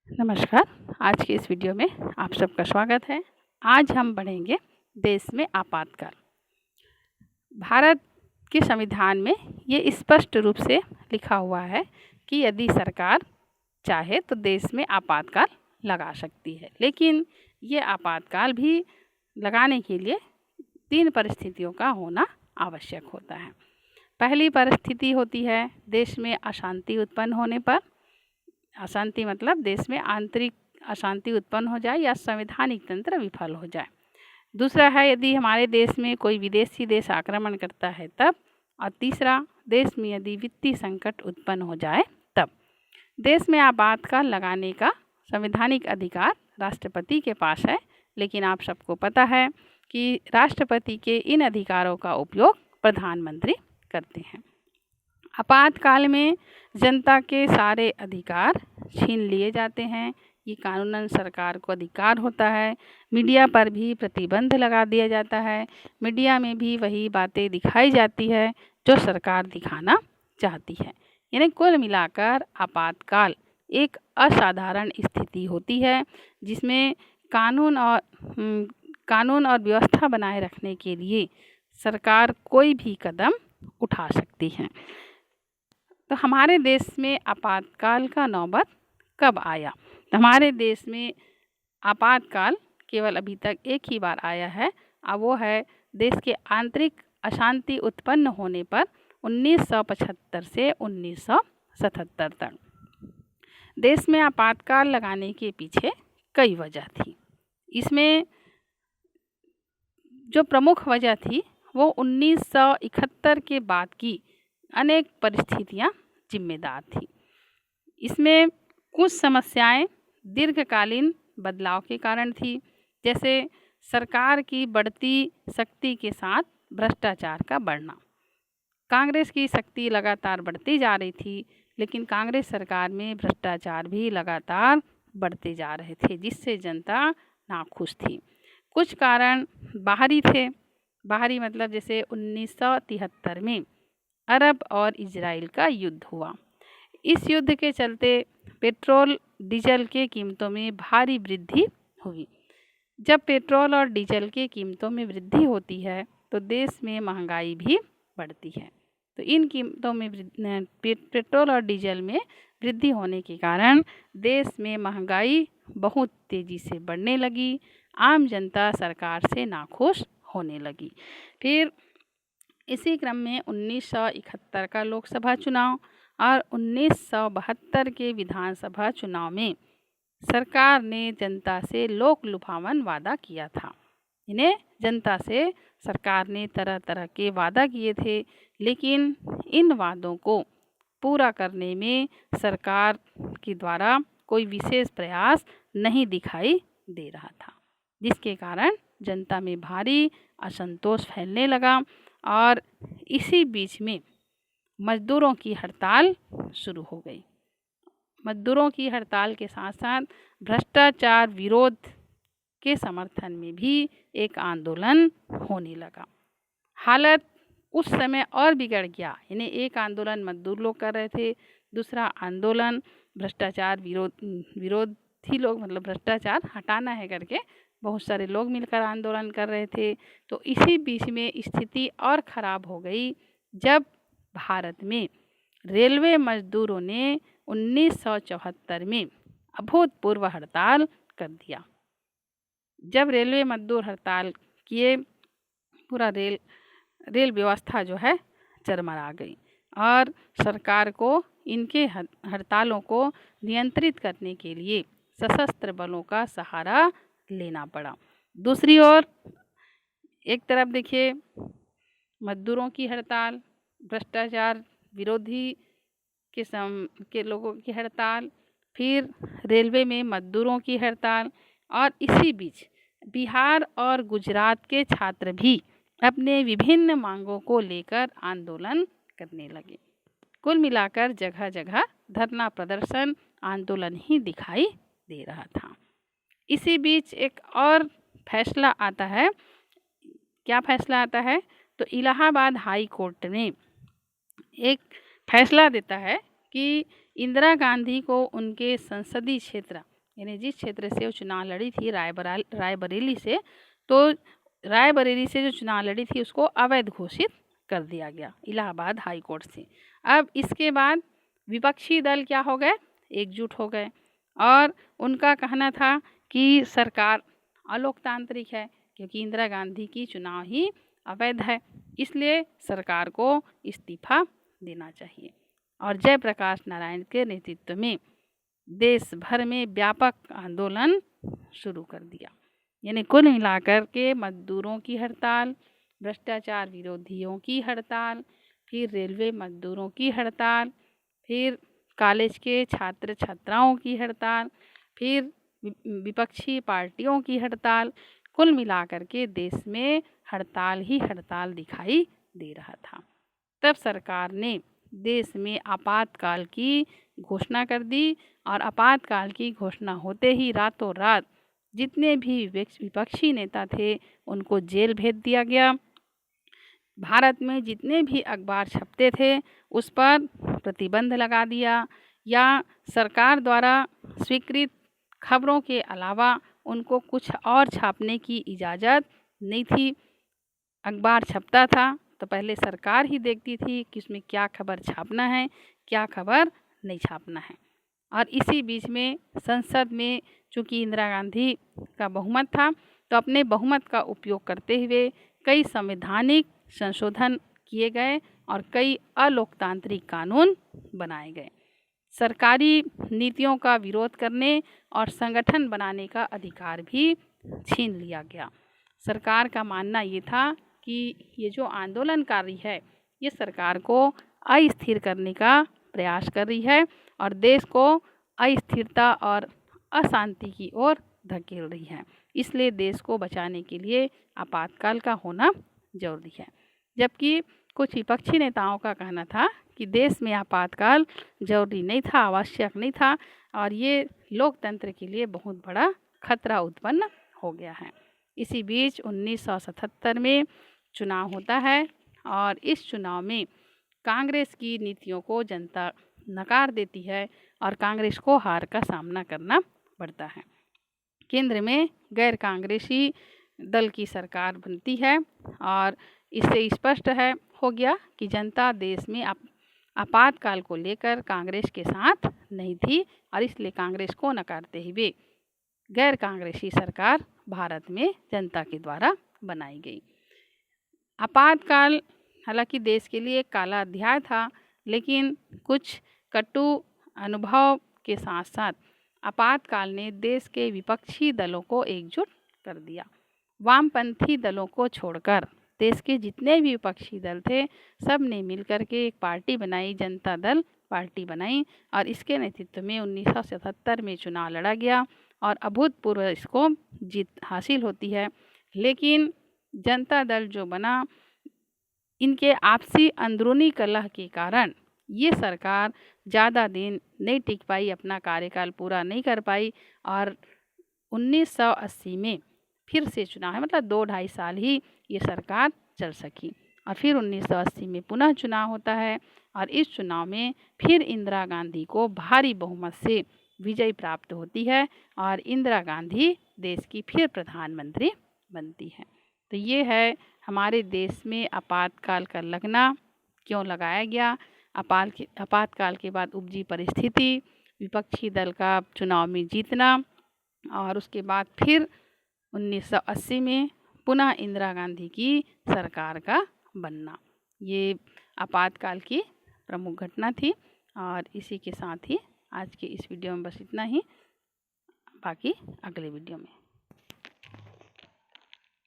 नमस्कार। आज की इस वीडियो में आप सबका स्वागत है। आज हम पढ़ेंगे देश में आपातकाल। भारत के संविधान में ये स्पष्ट रूप से लिखा हुआ है कि यदि सरकार चाहे तो देश में आपातकाल लगा सकती है, लेकिन ये आपातकाल भी लगाने के लिए 3 परिस्थितियों का होना आवश्यक होता है। पहली परिस्थिति होती है देश में अशांति उत्पन्न होने पर। अशांति मतलब देश में आंतरिक अशांति उत्पन्न हो जाए या संवैधानिक तंत्र विफल हो जाए। दूसरा है यदि हमारे देश में कोई विदेशी देश आक्रमण करता है तब। और तीसरा, देश में यदि वित्तीय संकट उत्पन्न हो जाए तब। देश में आपातकाल लगाने का संवैधानिक अधिकार राष्ट्रपति के पास है, लेकिन आप सबको पता है कि राष्ट्रपति के इन अधिकारों का उपयोग प्रधानमंत्री करते हैं। आपातकाल में जनता के सारे अधिकार छीन लिए जाते हैं। ये कानूनन सरकार को अधिकार होता है। मीडिया पर भी प्रतिबंध लगा दिया जाता है। मीडिया में भी वही बातें दिखाई जाती है जो सरकार दिखाना चाहती है। यानी कुल मिलाकर आपातकाल एक असाधारण स्थिति होती है जिसमें कानून और व्यवस्था बनाए रखने के लिए सरकार कोई भी कदम उठा सकती है। तो हमारे देश में आपातकाल का नौबत कब आया? तो हमारे देश में आपातकाल केवल अभी तक एक ही बार आया है, और वो है देश के आंतरिक अशांति उत्पन्न होने पर 1975 से 1977 तक। देश में आपातकाल लगाने के पीछे कई वजह थी। इसमें जो प्रमुख वजह थी वो 1971 के बाद की अनेक परिस्थितियां जिम्मेदार थी। इसमें कुछ समस्याएं दीर्घकालीन बदलाव के कारण थी, जैसे सरकार की बढ़ती शक्ति के साथ भ्रष्टाचार का बढ़ना। कांग्रेस की शक्ति लगातार बढ़ती जा रही थी, लेकिन कांग्रेस सरकार में भ्रष्टाचार भी लगातार बढ़ते जा रहे थे, जिससे जनता नाखुश थी। कुछ कारण बाहरी थे। बाहरी मतलब जैसे 1973 में अरब और इजराइल का युद्ध हुआ। इस युद्ध के चलते पेट्रोल डीजल के कीमतों में भारी वृद्धि हुई। जब पेट्रोल और डीजल के कीमतों में वृद्धि होती है तो देश में महंगाई भी बढ़ती है। तो इन कीमतों में पेट्रोल और डीजल में वृद्धि होने के कारण देश में महंगाई बहुत तेज़ी से बढ़ने लगी। आम जनता सरकार से नाखुश होने लगी। फिर इसी क्रम में 1971 का लोकसभा चुनाव और 1972 के विधानसभा चुनाव में सरकार ने जनता से लोक लुभावन वादा किया था। इन्हें जनता से सरकार ने तरह तरह के वादा किए थे, लेकिन इन वादों को पूरा करने में सरकार के द्वारा कोई विशेष प्रयास नहीं दिखाई दे रहा था, जिसके कारण जनता में भारी असंतोष फैलने लगा। और इसी बीच में मजदूरों की हड़ताल शुरू हो गई। मजदूरों की हड़ताल के साथ साथ भ्रष्टाचार विरोध के समर्थन में भी एक आंदोलन होने लगा। हालत उस समय और बिगड़ गया। यानी एक आंदोलन मजदूर लोग कर रहे थे, दूसरा आंदोलन भ्रष्टाचार विरोधी लोग, मतलब भ्रष्टाचार हटाना है करके बहुत सारे लोग मिलकर आंदोलन कर रहे थे। तो इसी बीच में स्थिति और ख़राब हो गई जब भारत में रेलवे मजदूरों ने 1974 में अभूतपूर्व हड़ताल कर दिया। जब रेलवे मजदूर हड़ताल किए, पूरा रेल व्यवस्था जो है चरमरा गई और सरकार को इनके हड़तालों को नियंत्रित करने के लिए सशस्त्र बलों का सहारा लेना पड़ा। दूसरी ओर एक तरफ देखिए मजदूरों की हड़ताल, भ्रष्टाचार विरोधी के लोगों की हड़ताल, फिर रेलवे में मजदूरों की हड़ताल, और इसी बीच बिहार और गुजरात के छात्र भी अपने विभिन्न मांगों को लेकर आंदोलन करने लगे। कुल मिलाकर जगह जगह धरना प्रदर्शन आंदोलन ही दिखाई दे रहा था। इसी बीच एक और फैसला आता है। क्या फैसला आता है? तो इलाहाबाद हाई कोर्ट ने एक फैसला देता है कि इंदिरा गांधी को उनके संसदीय क्षेत्र यानी जिस क्षेत्र से वो चुनाव लड़ी थी रायबरेली से, तो रायबरेली से जो चुनाव लड़ी थी उसको अवैध घोषित कर दिया गया इलाहाबाद हाई कोर्ट से। अब इसके बाद विपक्षी दल क्या हो गए, एकजुट हो गए और उनका कहना था कि सरकार अलोकतांत्रिक है क्योंकि इंदिरा गांधी की चुनाव ही अवैध है, इसलिए सरकार को इस्तीफा देना चाहिए। और जयप्रकाश नारायण के नेतृत्व में देश भर में व्यापक आंदोलन शुरू कर दिया। यानी कुल मिलाकर के मजदूरों की हड़ताल, भ्रष्टाचार विरोधियों की हड़ताल, फिर रेलवे मजदूरों की हड़ताल, फिर कॉलेज के छात्र छात्राओं की हड़ताल, फिर विपक्षी पार्टियों की हड़ताल, कुल मिलाकर के देश में हड़ताल ही हड़ताल दिखाई दे रहा था। तब सरकार ने देश में आपातकाल की घोषणा कर दी और आपातकाल की घोषणा होते ही रातों रात जितने भी विपक्षी नेता थे उनको जेल भेज दिया गया। भारत में जितने भी अखबार छपते थे उस पर प्रतिबंध लगा दिया या सरकार द्वारा स्वीकृत खबरों के अलावा उनको कुछ और छापने की इजाज़त नहीं थी। अखबार छपता था तो पहले सरकार ही देखती थी कि उसमें क्या खबर छापना है, क्या खबर नहीं छापना है। और इसी बीच में संसद में चूँकि इंदिरा गांधी का बहुमत था तो अपने बहुमत का उपयोग करते हुए कई संवैधानिक संशोधन किए गए और कई अलोकतांत्रिक कानून बनाए गए। सरकारी नीतियों का विरोध करने और संगठन बनाने का अधिकार भी छीन लिया गया। सरकार का मानना ये था कि ये जो आंदोलनकारी है ये सरकार को अस्थिर करने का प्रयास कर रही है और देश को अस्थिरता और अशांति की ओर धकेल रही है, इसलिए देश को बचाने के लिए आपातकाल का होना जरूरी है। जबकि कुछ विपक्षी नेताओं का कहना था कि देश में आपातकाल जरूरी नहीं था, आवश्यक नहीं था और ये लोकतंत्र के लिए बहुत बड़ा खतरा उत्पन्न हो गया है। इसी बीच 1977 में चुनाव होता है और इस चुनाव में कांग्रेस की नीतियों को जनता नकार देती है और कांग्रेस को हार का सामना करना पड़ता है। केंद्र में गैर कांग्रेसी दल की सरकार बनती है और इससे स्पष्ट हो गया कि जनता देश में आपातकाल को लेकर कांग्रेस के साथ नहीं थी और इसलिए कांग्रेस को नकारते हुए गैर कांग्रेसी सरकार भारत में जनता के द्वारा बनाई गई। आपातकाल हालांकि देश के लिए एक काला अध्याय था, लेकिन कुछ कटु अनुभव के साथ साथ आपातकाल ने देश के विपक्षी दलों को एकजुट कर दिया। वामपंथी दलों को छोड़कर देश के जितने भी विपक्षी दल थे सब ने मिलकर के एक पार्टी बनाई, जनता दल पार्टी बनाई और इसके नेतृत्व में 1977 में चुनाव लड़ा गया और अभूतपूर्व इसको जीत हासिल होती है। लेकिन जनता दल जो बना, इनके आपसी अंदरूनी कलह के कारण ये सरकार ज़्यादा दिन नहीं टिक पाई, अपना कार्यकाल पूरा नहीं कर पाई और 1980 में फिर से चुनाव है, मतलब 2-2.5 साल ही ये सरकार चल सकी और फिर 1980 में पुनः चुनाव होता है और इस चुनाव में फिर इंदिरा गांधी को भारी बहुमत से विजय प्राप्त होती है और इंदिरा गांधी देश की फिर प्रधानमंत्री बनती है। तो ये है हमारे देश में आपातकाल का लगना क्यों लगाया गया, आपातकाल के बाद उपजी परिस्थिति, विपक्षी दल का चुनाव में जीतना और उसके बाद फिर 1980 में पुनः इंदिरा गांधी की सरकार का बनना। ये आपातकाल की प्रमुख घटना थी और इसी के साथ ही आज के इस वीडियो में बस इतना ही, बाकी अगले वीडियो में।